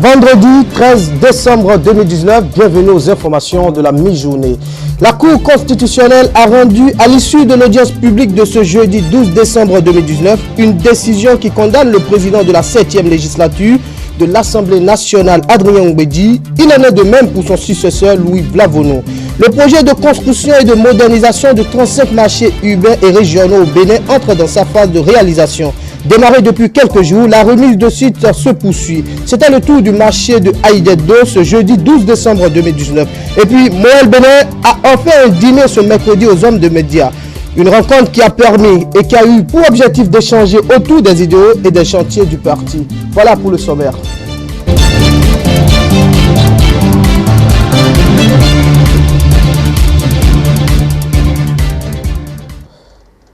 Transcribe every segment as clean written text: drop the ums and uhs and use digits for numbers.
Vendredi 13 décembre 2019, bienvenue aux informations de la mi-journée. La Cour constitutionnelle a rendu, à l'issue de l'audience publique de ce jeudi 12 décembre 2019, une décision qui condamne le président de la 7e législature de l'Assemblée nationale, Adrien Oumbédi. Il en est de même pour son successeur, Louis Vlavono. Le projet de construction et de modernisation de 35 marchés urbains et régionaux au Bénin entre dans sa phase de réalisation. Démarré depuis quelques jours, la remise de sites se poursuit. C'était le tour du marché de Haïdeddo ce jeudi 12 décembre 2019. Et puis, Moël Bénin a offert un dîner ce mercredi aux hommes de médias. Une rencontre qui a permis et qui a eu pour objectif d'échanger autour des idéaux et des chantiers du parti. Voilà pour le sommaire.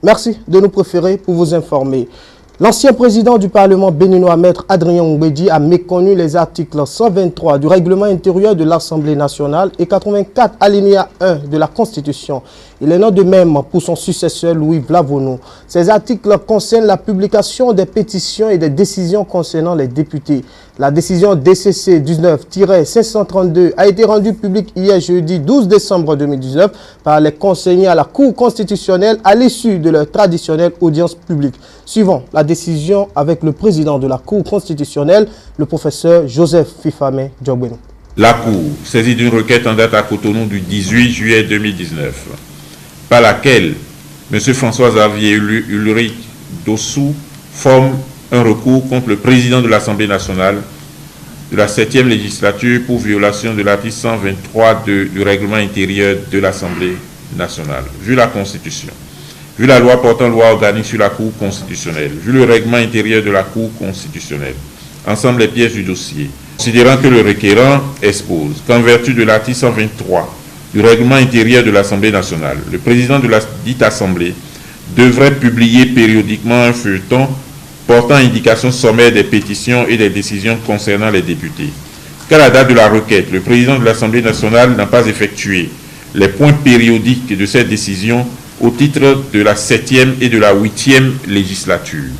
Merci de nous préférer pour vous informer. L'ancien président du Parlement béninois, Maître Adrien Oumbédi, a méconnu les articles 123 du règlement intérieur de l'Assemblée nationale et 84 alinéa 1 de la Constitution. Il en est de même pour son successeur Louis Vlavono. Ces articles concernent la publication des pétitions et des décisions concernant les députés. La décision DCC 19-532 a été rendue publique hier jeudi 12 décembre 2019 par les conseillers à la Cour constitutionnelle à l'issue de leur traditionnelle audience publique. Suivant la décision avec le président de la Cour constitutionnelle, le professeur Joseph Fifame Djobwen. La Cour, saisie d'une requête en date à Cotonou du 18 juillet 2019, par laquelle M. François-Xavier Ulrich Dossou forme un recours contre le président de l'Assemblée nationale de la 7e législature pour violation de l'article 123 du règlement intérieur de l'Assemblée nationale, vu la Constitution, vu la loi portant loi organique sur la Cour constitutionnelle, vu le règlement intérieur de la Cour constitutionnelle, ensemble les pièces du dossier, considérant que le requérant expose qu'en vertu de l'article 123 du règlement intérieur de l'Assemblée nationale, le président de la dite Assemblée devrait publier périodiquement un feuilleton portant indication sommaire des pétitions et des décisions concernant les députés. Qu'à la date de la requête, le président de l'Assemblée nationale n'a pas effectué les points périodiques de cette décision au titre de la 7e et de la 8e législature,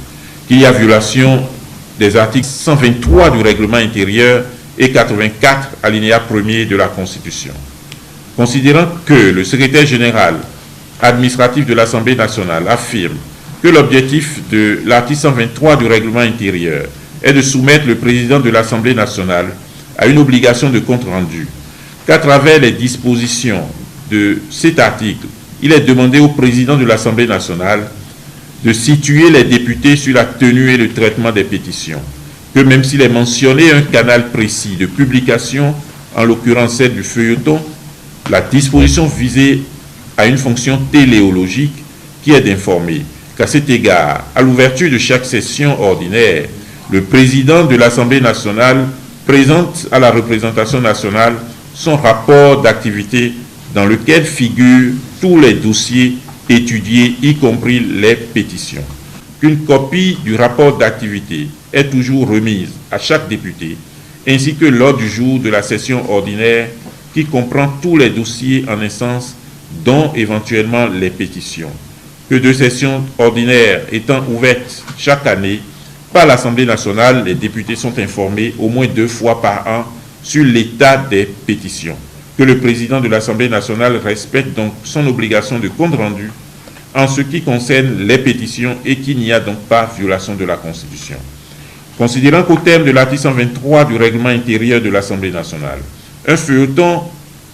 qu'il y a violation des articles 123 du règlement intérieur et 84 alinéa 1er de la Constitution. Considérant que le secrétaire général administratif de l'Assemblée nationale affirme que l'objectif de l'article 123 du règlement intérieur est de soumettre le président de l'Assemblée nationale à une obligation de compte rendu, qu'à travers les dispositions de cet article, il est demandé au président de l'Assemblée nationale de situer les députés sur la tenue et le traitement des pétitions, que même s'il est mentionné un canal précis de publication, en l'occurrence celle du feuilleton, la disposition visée a une fonction téléologique qui est d'informer qu'à cet égard, à l'ouverture de chaque session ordinaire, le président de l'Assemblée nationale présente à la représentation nationale son rapport d'activité dans lequel figurent tous les dossiers étudiés, y compris les pétitions. Qu'une copie du rapport d'activité est toujours remise à chaque député, ainsi que l'ordre du jour de la session ordinaire qui comprend tous les dossiers en instance, dont éventuellement les pétitions. Que deux sessions ordinaires étant ouvertes chaque année par l'Assemblée nationale, les députés sont informés au moins 2 fois par an sur l'état des pétitions. Que le président de l'Assemblée nationale respecte donc son obligation de compte rendu en ce qui concerne les pétitions et qu'il n'y a donc pas violation de la Constitution. Considérant qu'au terme de l'article 123 du règlement intérieur de l'Assemblée nationale, un feuilleton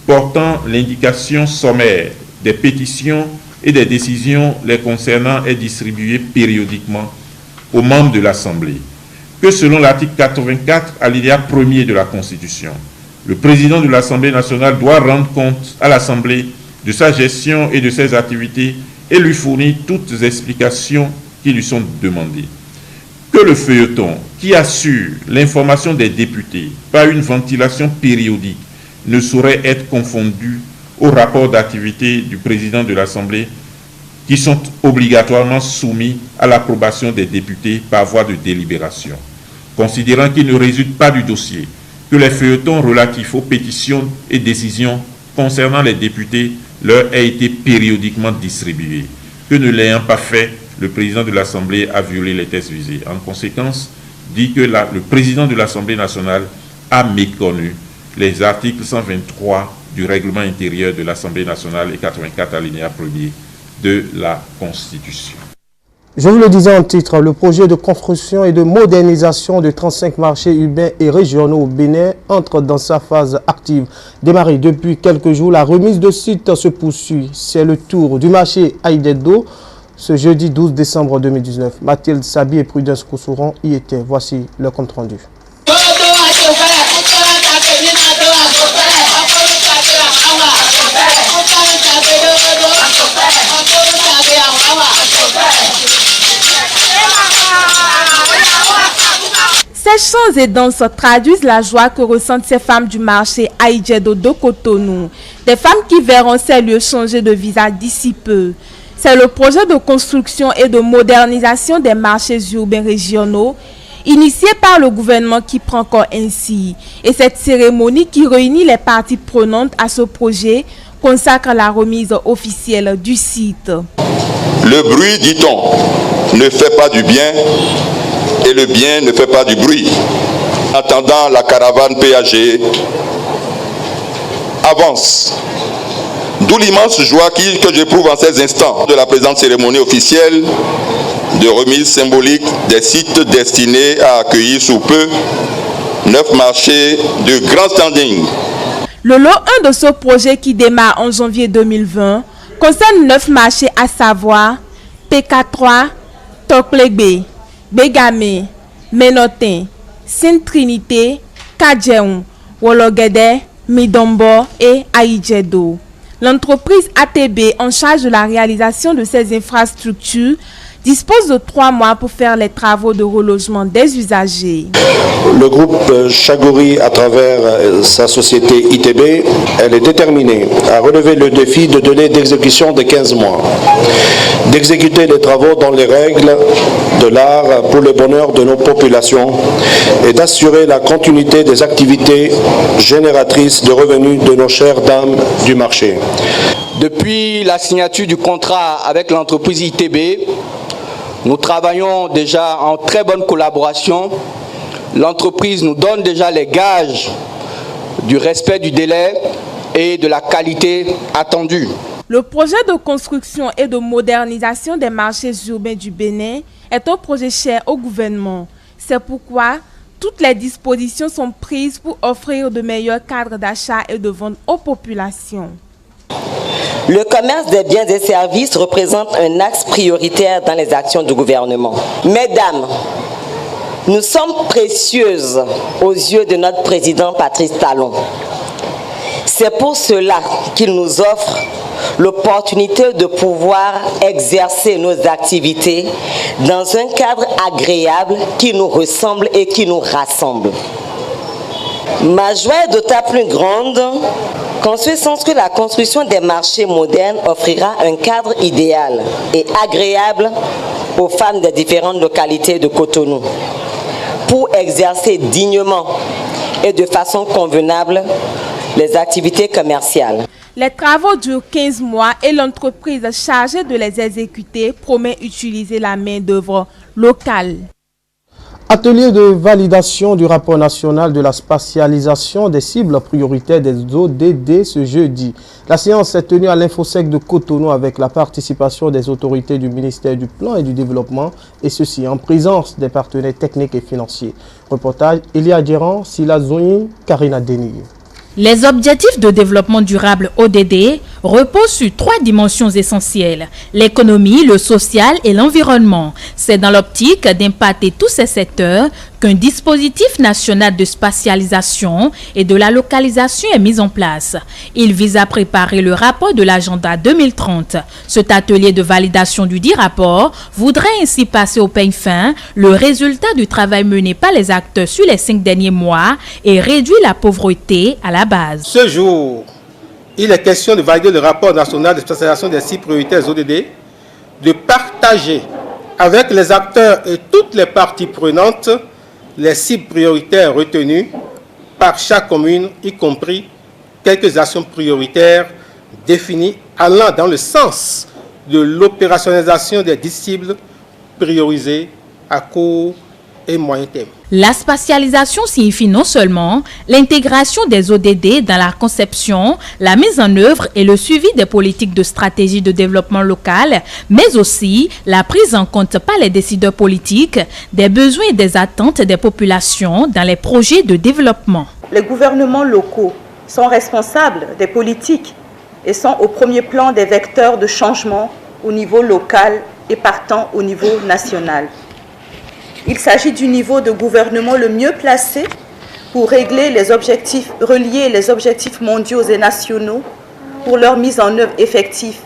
portant l'indication sommaire des pétitions et des décisions les concernant est distribué périodiquement aux membres de l'Assemblée. Que selon l'article 84 alinéa 1er de la Constitution, le président de l'Assemblée nationale doit rendre compte à l'Assemblée de sa gestion et de ses activités et lui fournir toutes les explications qui lui sont demandées. Que le feuilleton, qui assure l'information des députés par une ventilation périodique, ne saurait être confondu au rapport d'activité du président de l'Assemblée, qui sont obligatoirement soumis à l'approbation des députés par voie de délibération. Considérant qu'il ne résulte pas du dossier, que les feuilletons relatifs aux pétitions et décisions concernant les députés leur aient été périodiquement distribués, que ne l'ayant pas fait, le président de l'Assemblée a violé les textes visés. En conséquence, dit que le président de l'Assemblée nationale a méconnu les articles 123 du règlement intérieur de l'Assemblée nationale et 84 alinéa 1er de la Constitution. Je vous le disais en titre, le projet de construction et de modernisation de 35 marchés urbains et régionaux au Bénin entre dans sa phase active. Démarré depuis quelques jours, la remise de sites se poursuit. C'est le tour du marché Aïdjedo ce jeudi 12 décembre 2019. Mathilde Sabi et Prudence Koussouran y étaient. Voici le compte rendu. Ces chants et danses traduisent la joie que ressentent ces femmes du marché Aïdjedo de Cotonou. Des femmes qui verront ces lieux changer de visage d'ici peu. C'est le projet de construction et de modernisation des marchés urbains régionaux initié par le gouvernement qui prend corps ainsi. Et cette cérémonie qui réunit les parties prenantes à ce projet consacre la remise officielle du site. Le bruit, dit-on, ne fait pas du bien. Et le bien ne fait pas du bruit. En attendant, la caravane PAG avance. D'où l'immense joie que j'éprouve en ces instants de la présente cérémonie officielle de remise symbolique des sites destinés à accueillir sous peu 9 marchés de grand standing. Le lot 1 de ce projet qui démarre en janvier 2020 concerne 9 marchés à savoir PK3, Toklegbe, Begame, Menotin, Sainte-Trinité, Kadjeon, Wologede, Midombo et Aïdjedo. L'entreprise ATB en charge de la réalisation de ces infrastructures dispose de 3 mois pour faire les travaux de relogement des usagers. Le groupe Chagouri, à travers sa société ITB, elle est déterminée à relever le défi de délai d'exécution de 15 mois, d'exécuter les travaux dans les règles de l'art pour le bonheur de nos populations et d'assurer la continuité des activités génératrices de revenus de nos chères dames du marché. Depuis la signature du contrat avec l'entreprise ITB, nous travaillons déjà en très bonne collaboration. L'entreprise nous donne déjà les gages du respect du délai et de la qualité attendue. Le projet de construction et de modernisation des marchés urbains du Bénin est un projet cher au gouvernement. C'est pourquoi toutes les dispositions sont prises pour offrir de meilleurs cadres d'achat et de vente aux populations. Le commerce des biens et services représente un axe prioritaire dans les actions du gouvernement. Mesdames, nous sommes précieuses aux yeux de notre président Patrice Talon. C'est pour cela qu'il nous offre l'opportunité de pouvoir exercer nos activités dans un cadre agréable qui nous ressemble et qui nous rassemble. Ma joie est d'autant plus grande qu'en ce sens que la construction des marchés modernes offrira un cadre idéal et agréable aux femmes des différentes localités de Cotonou pour exercer dignement et de façon convenable les activités commerciales. Les travaux durent 15 mois et l'entreprise chargée de les exécuter promet utiliser la main-d'œuvre locale. Atelier de validation du rapport national de la spatialisation des cibles prioritaires des ODD ce jeudi. La séance s'est tenue à l'Infosec de Cotonou avec la participation des autorités du ministère du Plan et du Développement et ceci en présence des partenaires techniques et financiers. Reportage Elia Djeran, Sila Zouni, Karina Deni. Les objectifs de développement durable ODD reposent sur 3 dimensions essentielles, l'économie, le social et l'environnement. C'est dans l'optique d'impacter tous ces secteurs qu'un dispositif national de spatialisation et de la localisation est mis en place. Il vise à préparer le rapport de l'agenda 2030. Cet atelier de validation du dit rapport voudrait ainsi passer au peigne fin le résultat du travail mené par les acteurs sur les 5 derniers mois et réduire la pauvreté à la base. Ce jour, il est question de valider le rapport national de spatialisation des cibles prioritaires ODD, de partager avec les acteurs et toutes les parties prenantes les cibles prioritaires retenues par chaque commune, y compris quelques actions prioritaires définies allant dans le sens de l'opérationnalisation des 10 cibles priorisées à court et moyen terme. La spatialisation signifie non seulement l'intégration des ODD dans la conception, la mise en œuvre et le suivi des politiques de stratégie de développement local, mais aussi la prise en compte par les décideurs politiques des besoins et des attentes des populations dans les projets de développement. Les gouvernements locaux sont responsables des politiques et sont au premier plan des vecteurs de changement au niveau local et partant au niveau national. Il s'agit du niveau de gouvernement le mieux placé pour relier les objectifs mondiaux et nationaux pour leur mise en œuvre effective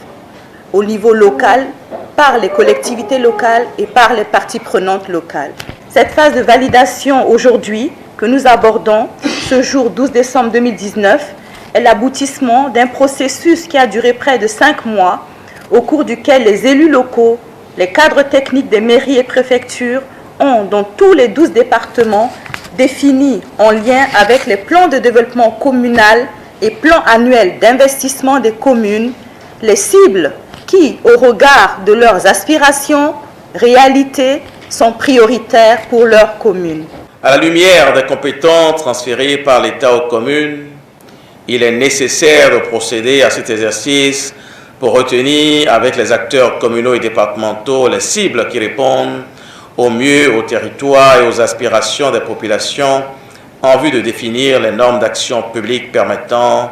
au niveau local par les collectivités locales et par les parties prenantes locales. Cette phase de validation aujourd'hui que nous abordons ce jour 12 décembre 2019 est l'aboutissement d'un processus qui a duré près de 5 mois au cours duquel les élus locaux, les cadres techniques des mairies et préfectures ont, dans tous les 12 départements, défini en lien avec les plans de développement communal et plans annuels d'investissement des communes, les cibles qui, au regard de leurs aspirations, réalités, sont prioritaires pour leur commune. À la lumière des compétences transférées par l'État aux communes, il est nécessaire de procéder à cet exercice pour retenir avec les acteurs communaux et départementaux les cibles qui répondent au mieux aux territoires et aux aspirations des populations en vue de définir les normes d'action publique permettant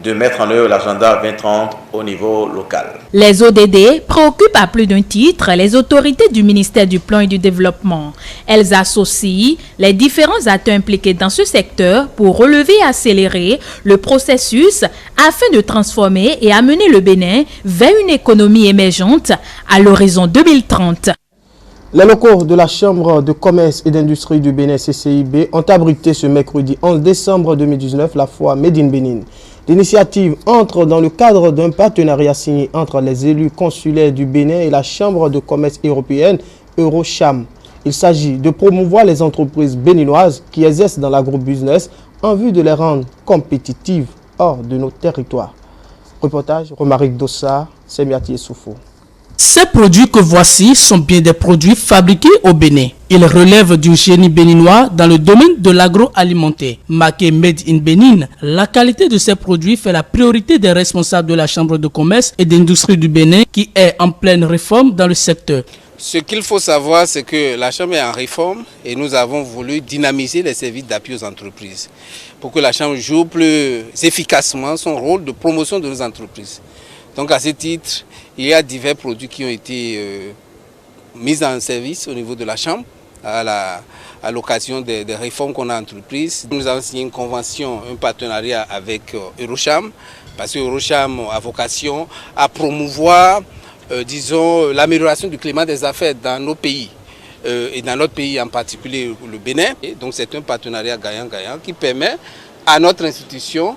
de mettre en œuvre l'agenda 2030 au niveau local. Les ODD préoccupent à plus d'un titre les autorités du ministère du Plan et du Développement. Elles associent les différents acteurs impliqués dans ce secteur pour relever et accélérer le processus afin de transformer et amener le Bénin vers une économie émergente à l'horizon 2030. Les locaux de la Chambre de commerce et d'industrie du Bénin CCIB ont abrité ce mercredi 11 décembre 2019 la foire Made in Bénin. L'initiative entre dans le cadre d'un partenariat signé entre les élus consulaires du Bénin et la Chambre de commerce européenne Eurocham. Il s'agit de promouvoir les entreprises béninoises qui exercent dans l'agrobusiness en vue de les rendre compétitives hors de nos territoires. Reportage Romaric Dossa, Semiati Soufou. Ces produits que voici sont bien des produits fabriqués au Bénin. Ils relèvent du génie béninois dans le domaine de l'agroalimentaire. Marqué Made in Bénin, la qualité de ces produits fait la priorité des responsables de la Chambre de commerce et d'industrie du Bénin qui est en pleine réforme dans le secteur. Ce qu'il faut savoir, c'est que la Chambre est en réforme et nous avons voulu dynamiser les services d'appui aux entreprises pour que la Chambre joue plus efficacement son rôle de promotion de nos entreprises. Donc à ce titre, il y a divers produits qui ont été mis en service au niveau de la Chambre à l'occasion des réformes qu'on a entreprises. Nous avons signé une convention, un partenariat avec Eurocham, parce que Eurocham a vocation à promouvoir, disons, l'amélioration du climat des affaires dans nos pays. Et dans notre pays en particulier, le Bénin. Et donc c'est un partenariat gagnant-gagnant qui permet à notre institution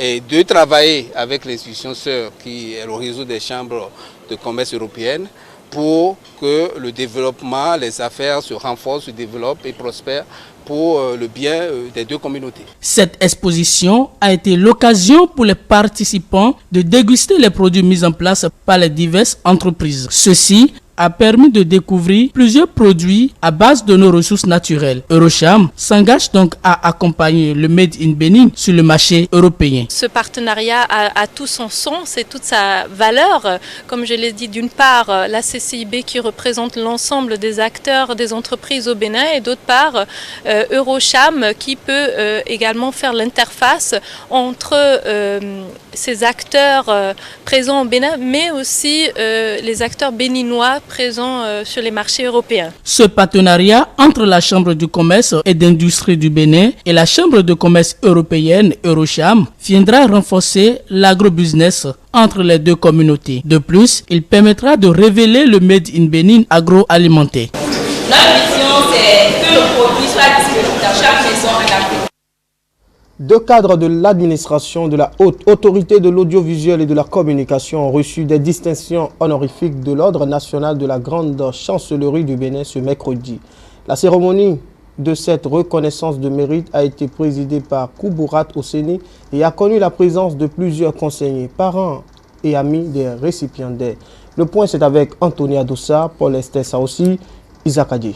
et de travailler avec l'institution sœur qui est le réseau des chambres de commerce européennes pour que le développement, les affaires se renforcent, se développent et prospèrent pour le bien des deux communautés. Cette exposition a été l'occasion pour les participants de déguster les produits mis en place par les diverses entreprises. Ceci a permis de découvrir plusieurs produits à base de nos ressources naturelles. Eurocham s'engage donc à accompagner le Made in Bénin sur le marché européen. Ce partenariat a tout son sens et toute sa valeur. Comme je l'ai dit, d'une part, la CCIB qui représente l'ensemble des acteurs des entreprises au Bénin et d'autre part, Eurocham qui peut également faire l'interface entre ces acteurs présents au Bénin, mais aussi les acteurs béninois présents sur les marchés européens. Ce partenariat entre la Chambre du commerce et d'industrie du Bénin et la Chambre de commerce européenne Eurocham viendra renforcer l'agrobusiness entre les deux communautés. De plus, il permettra de révéler le Made in Bénin agroalimentaire. Notre mission, c'est que le produit soit disponible dans chaque maison en Afrique. Deux cadres de l'administration de la Haute Autorité de l'audiovisuel et de la communication ont reçu des distinctions honorifiques de l'Ordre national de la Grande Chancellerie du Bénin ce mercredi. La cérémonie de cette reconnaissance de mérite a été présidée par Koubourat Osseni et a connu la présence de plusieurs conseillers, parents et amis des récipiendaires. Le point, c'est avec Anthony Adossa, Paul Esther Saossi, Isaac Adji.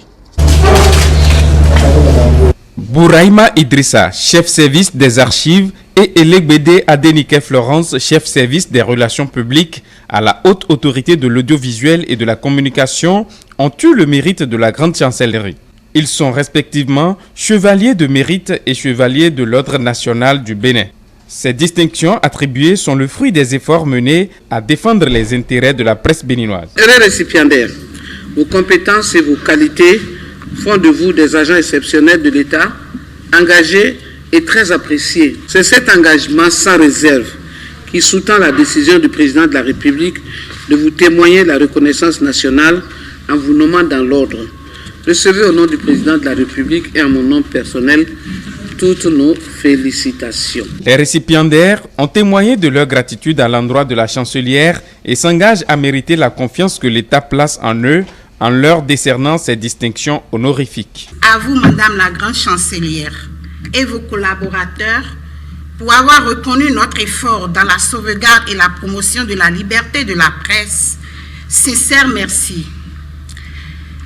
Bouraïma Idrissa, chef service des archives, et Elegbede Adenike Florence, chef service des relations publiques à la haute autorité de l'audiovisuel et de la communication, ont eu le mérite de la grande chancellerie. Ils sont respectivement chevaliers de mérite et chevaliers de l'ordre national du Bénin. Ces distinctions attribuées sont le fruit des efforts menés à défendre les intérêts de la presse béninoise. Heureux récipiendaires, vos compétences et vos qualités font de vous des agents exceptionnels de l'État, engagés et très appréciés. C'est cet engagement sans réserve qui sous-tend la décision du président de la République de vous témoigner la reconnaissance nationale en vous nommant dans l'ordre. Recevez au nom du président de la République et en mon nom personnel toutes nos félicitations. Les récipiendaires ont témoigné de leur gratitude à l'endroit de la chancelière et s'engagent à mériter la confiance que l'État place en eux en leur décernant ces distinctions honorifiques. À vous, Madame la Grande Chancelière, et vos collaborateurs, pour avoir reconnu notre effort dans la sauvegarde et la promotion de la liberté de la presse. Sincère merci.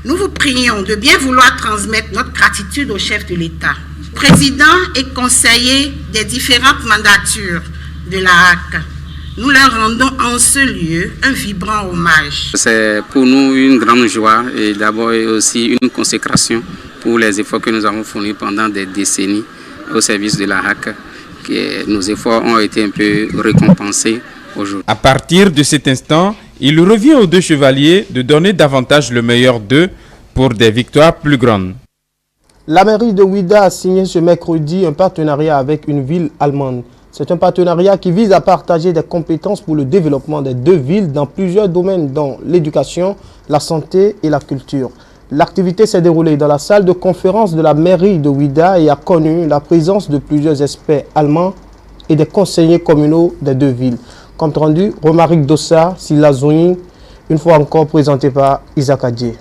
Nous vous prions de bien vouloir transmettre notre gratitude au chef de l'État, président et conseiller des différentes mandatures de la HAC. Nous leur rendons en ce lieu un vibrant hommage. C'est pour nous une grande joie et d'abord aussi une consécration pour les efforts que nous avons fournis pendant des décennies au service de la HAC. Nos efforts ont été un peu récompensés aujourd'hui. À partir de cet instant, il revient aux deux chevaliers de donner davantage le meilleur d'eux pour des victoires plus grandes. La mairie de Ouidah a signé ce mercredi un partenariat avec une ville allemande. C'est un partenariat qui vise à partager des compétences pour le développement des deux villes dans plusieurs domaines, dont l'éducation, la santé et la culture. L'activité s'est déroulée dans la salle de conférence de la mairie de Ouidah et a connu la présence de plusieurs experts allemands et des conseillers communaux des deux villes. Compte rendu, Romaric Dossa, Silla Zouni, une fois encore présenté par Isaac Adjé.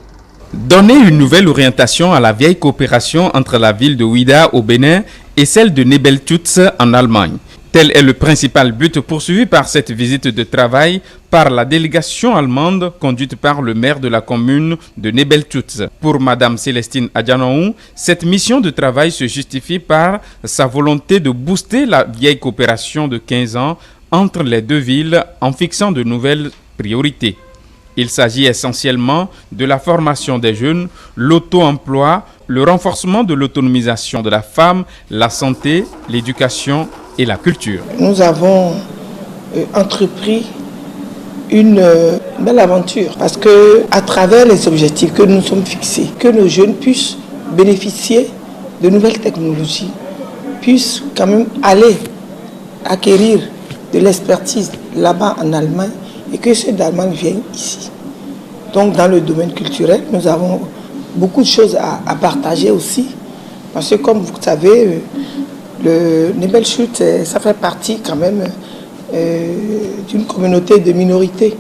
Donner une nouvelle orientation à la vieille coopération entre la ville de Ouidah au Bénin et celle de Nebeltutz en Allemagne. Tel est le principal but poursuivi par cette visite de travail par la délégation allemande conduite par le maire de la commune de Nebeltutz. Pour Madame Célestine Adjanaou, cette mission de travail se justifie par sa volonté de booster la vieille coopération de 15 ans entre les deux villes en fixant de nouvelles priorités. Il s'agit essentiellement de la formation des jeunes, l'auto-emploi, le renforcement de l'autonomisation de la femme, la santé, l'éducation et la culture. Nous avons entrepris une belle aventure parce que à travers les objectifs que nous sommes fixés, que nos jeunes puissent bénéficier de nouvelles technologies, puissent quand même aller acquérir de l'expertise là-bas en Allemagne et que ceux d'Allemagne viennent ici. Donc dans le domaine culturel, nous avons beaucoup de choses à partager aussi parce que comme vous savez, le Nebeltutz, ça fait partie quand même d'une communauté de minorités,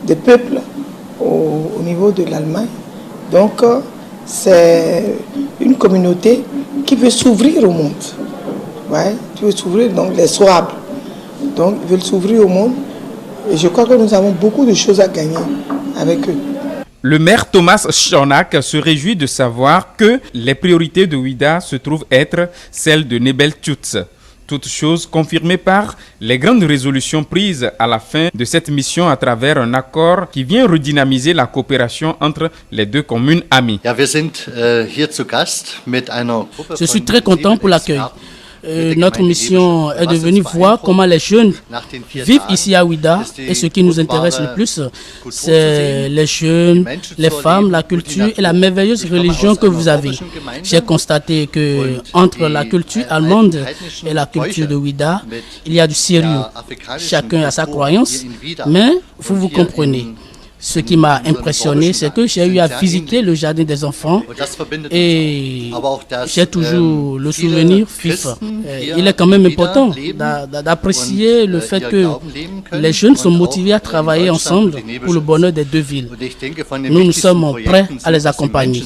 de peuples au niveau de l'Allemagne. Donc c'est une communauté qui veut s'ouvrir au monde. Ouais, qui veut s'ouvrir, donc les Swables. Donc ils veulent s'ouvrir au monde et je crois que nous avons beaucoup de choses à gagner avec eux. Le maire Thomas Schonak se réjouit de savoir que les priorités de Ouidah se trouvent être celles de Nebeltutz. Toute chose confirmée par les grandes résolutions prises à la fin de cette mission à travers un accord qui vient redynamiser la coopération entre les deux communes amies. Je suis très content pour l'accueil. Notre mission est de venir voir comment les jeunes vivent ici à Ouidah et ce qui nous intéresse le plus, c'est les jeunes, les femmes, la culture et la merveilleuse religion que vous avez. J'ai constaté que entre la culture allemande et la culture de Ouidah, il y a du sérieux. Chacun a sa croyance, mais vous comprenez. Ce qui m'a impressionné, c'est que j'ai eu à visiter le jardin des enfants et j'ai toujours le souvenir vif. Il est quand même important d'apprécier le fait que les jeunes sont motivés à travailler ensemble pour le bonheur des deux villes. Nous sommes prêts à les accompagner.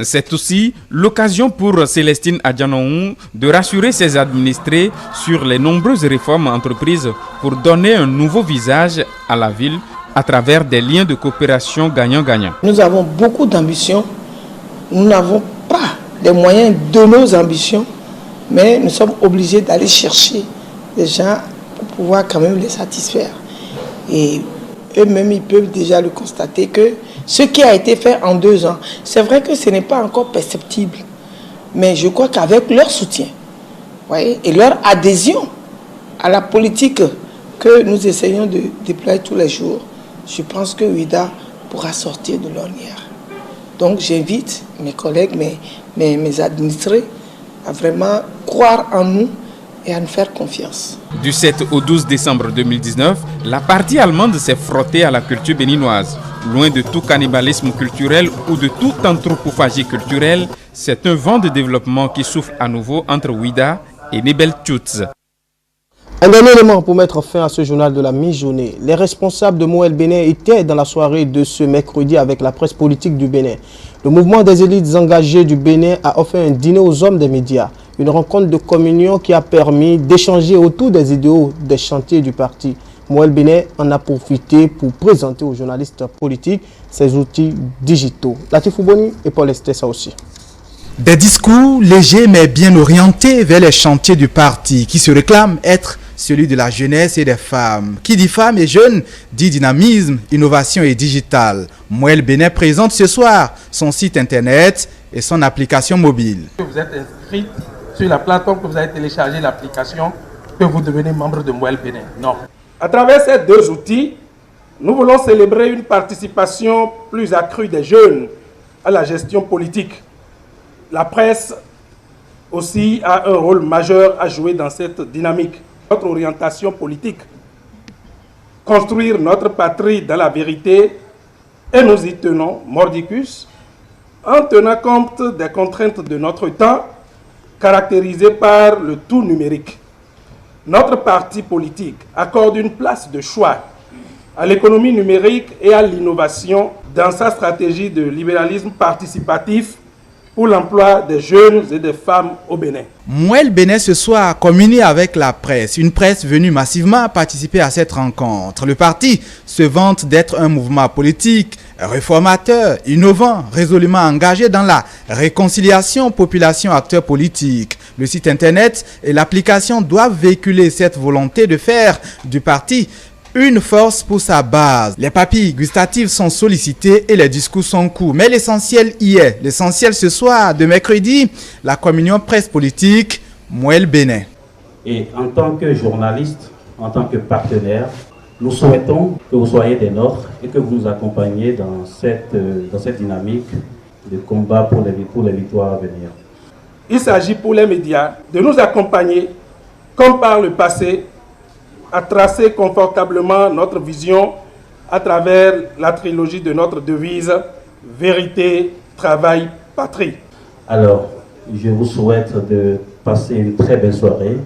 C'est aussi l'occasion pour Célestine Adjanaou de rassurer ses administrés sur les nombreuses réformes entreprises pour donner un nouveau visage à la ville à travers des liens de coopération gagnant-gagnant. Nous avons beaucoup d'ambitions. Nous n'avons pas les moyens de nos ambitions, mais nous sommes obligés d'aller chercher des gens pour pouvoir quand même les satisfaire. Et eux-mêmes, ils peuvent déjà le constater que ce qui a été fait en 2 ans, c'est vrai que ce n'est pas encore perceptible, mais je crois qu'avec leur soutien, voyez, et leur adhésion à la politique que nous essayons de déployer tous les jours, je pense que Ouida pourra sortir de l'ornière. Donc j'invite mes collègues, mes administrés à vraiment croire en nous et à nous faire confiance. Du 7 au 12 décembre 2019, la partie allemande s'est frottée à la culture béninoise. Loin de tout cannibalisme culturel ou de toute anthropophagie culturelle, c'est un vent de développement qui souffle à nouveau entre Ouida et Nebeltutz. Un dernier élément pour mettre fin à ce journal de la mi-journée. Les responsables de Moël Bénin étaient dans la soirée de ce mercredi avec la presse politique du Bénin. Le mouvement des élites engagées du Bénin a offert un dîner aux hommes des médias. Une rencontre de communion qui a permis d'échanger autour des idéaux des chantiers du parti. Moël Bénin en a profité pour présenter aux journalistes politiques ses outils digitaux. Latifou Boni et Paul Estessa aussi. Des discours légers mais bien orientés vers les chantiers du parti qui se réclament être celui de la jeunesse et des femmes. Qui dit femmes et jeunes dit dynamisme, innovation et digital. Moël Bénin présente ce soir son site internet et son application mobile. Vous êtes inscrit sur la plateforme, que vous avez téléchargé l'application, que vous devenez membre de Moël Bénin. Non. À travers ces 2 outils, nous voulons célébrer une participation plus accrue des jeunes à la gestion politique. La presse aussi a un rôle majeur à jouer dans cette dynamique. Notre orientation politique, construire notre patrie dans la vérité, et nous y tenons mordicus, en tenant compte des contraintes de notre temps, caractérisées par le tout numérique. Notre parti politique accorde une place de choix à l'économie numérique et à l'innovation dans sa stratégie de libéralisme participatif pour l'emploi des jeunes et des femmes au Bénin. Moël Bénin ce soir communie avec la presse, une presse venue massivement participer à cette rencontre. Le parti se vante d'être un mouvement politique réformateur, innovant, résolument engagé dans la réconciliation population-acteurs politiques. Le site internet et l'application doivent véhiculer cette volonté de faire du parti une force pour sa base. Les papilles gustatives sont sollicitées et les discours sont courts. Mais l'essentiel y est. L'essentiel ce soir de mercredi, la communion presse politique Moël Bénin. Et en tant que journaliste, en tant que partenaire, nous souhaitons que vous soyez des nôtres et que vous nous accompagniez dans cette dynamique de combat pour les victoires à venir. Il s'agit pour les médias de nous accompagner, comme par le passé, à tracer confortablement notre vision à travers la trilogie de notre devise « Vérité, travail, patrie ». Alors, je vous souhaite de passer une très belle soirée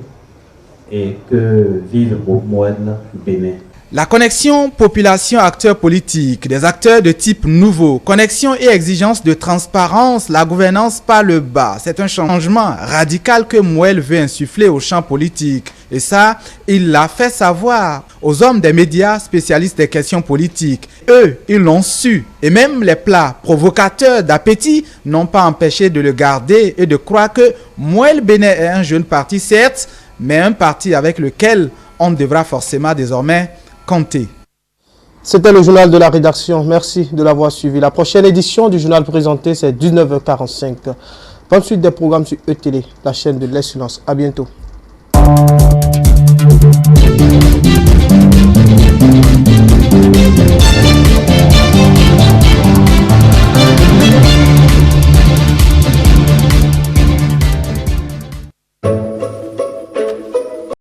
et que vive au Moël Bénin. La connexion population-acteurs politiques, des acteurs de type nouveau, connexion et exigence de transparence, la gouvernance par le bas. C'est un changement radical que Moël veut insuffler au champ politique. Et ça, il l'a fait savoir aux hommes des médias spécialistes des questions politiques. Eux, ils l'ont su. Et même les plats provocateurs d'appétit n'ont pas empêché de le garder et de croire que Moël Bénin est un jeune parti, certes, mais un parti avec lequel on devra forcément désormais compter. C'était le journal de la rédaction. Merci de l'avoir suivi. La prochaine édition du journal présenté, c'est 19h45. Bonne suite des programmes sur E-Télé, la chaîne de l'excellence. À bientôt.